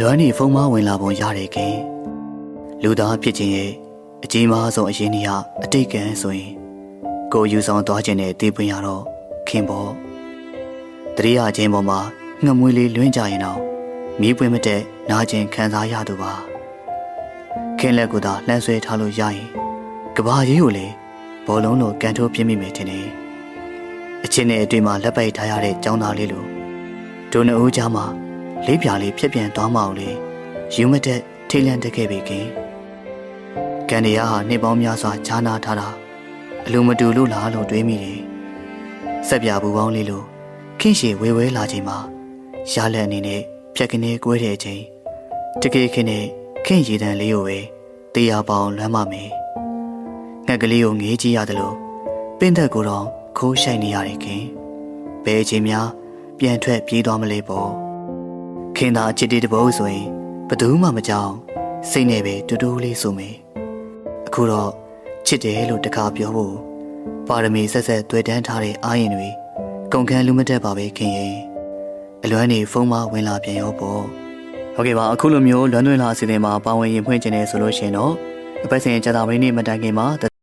လွမ်းနေဖုံးမဝင်လာပုံရတယ်ခင်လူသားဖြစ်ခြင်းရဲ့အကြီးမားဆုံးအရင်းအရာအတိတ်ကံဆိုရင်ကိုယူဆောင်သွားခြင်းနဲ့တည်ပွင့်ရတော့ခင်ပေါ့တရိယာချင်းပေါ်မှာငှက်မွေးလေးလွင့်ကြရင်တော့မီးပွင့်မတဲ့နာကျင်ခံစားရသူပါခင်လက်ကိုသာလှမ်းဆွဲထားလို့ရရင်ကဘာကြီးကိုလေဘောလုံးလိုကန်ထိုးပြင်းမိမယ်ထင်တယ်အချင်းနဲ့အတွေ့မှာလက်ပိုက်ထားရတဲ့ចောင်းသားလေးလိုဒုနှစ်ဦးကြားမှာလေးပြာလေးဖြစ်ပြန်သွားမအောင်လေယူမတဲ့ထိတ်လန့်တက်ခဲ့ပြီခင်ကန်ဒီယာဟာနှစ်ပေါင်းများစွာခြားနာထားတာအလိုမတူလို့လားလို့တွေးမိတယ်ဆက်ပြဘူးပေါင်းလေးလိုခင်းရှည်ဝဲဝဲလာချိန်မှာရလက်အနေနဲ့ဖြက်ကနေကွဲတဲ့အချိန်တကယ်ခင်းနဲ့ခင်းရည်တန်လေးကိုပဲတရားပေါင်းလွမ်းမမယ်ငှက်ကလေးကိုငေးကြည့်ရတယ်လို့ပင့်သက်ကိုတော့ခိုးရှိုက်နေရတယ်ခင်ဘယ်အချိန်များပြန်ထွက်ပြေးသွားမလဲပေါ့ခင်သာချစ်တဲ့တပုတ်ဆိုရင်ဘသူမှမကြောက်စိတ်နဲ့ပဲတူတူလေးဆိုမယ်အခုတော့ချစ်တယ်လို့တခါပြောဖို့ပါရမီဆက်ဆက်တွေ့တန်းထားတဲ့အားရင်တွေကုန်ခန်းလူမတက်ပါပဲခင်ရဲ့အလွမ်းနေဖုံးမဝင်လာပြန်ရောပေါ့ဟုတ်ကဲ့ပါအခုလိုမျိုးလွမ်းသွင်းလာအစီအစဉ်မှာပါဝင်ရင်ဖွင့်ခြင်းနေဆိုလို့ရှိရင်တော့အပတ်စဉ်ကြာတာမင်းနေ့မတိုင်ခင်မှာတ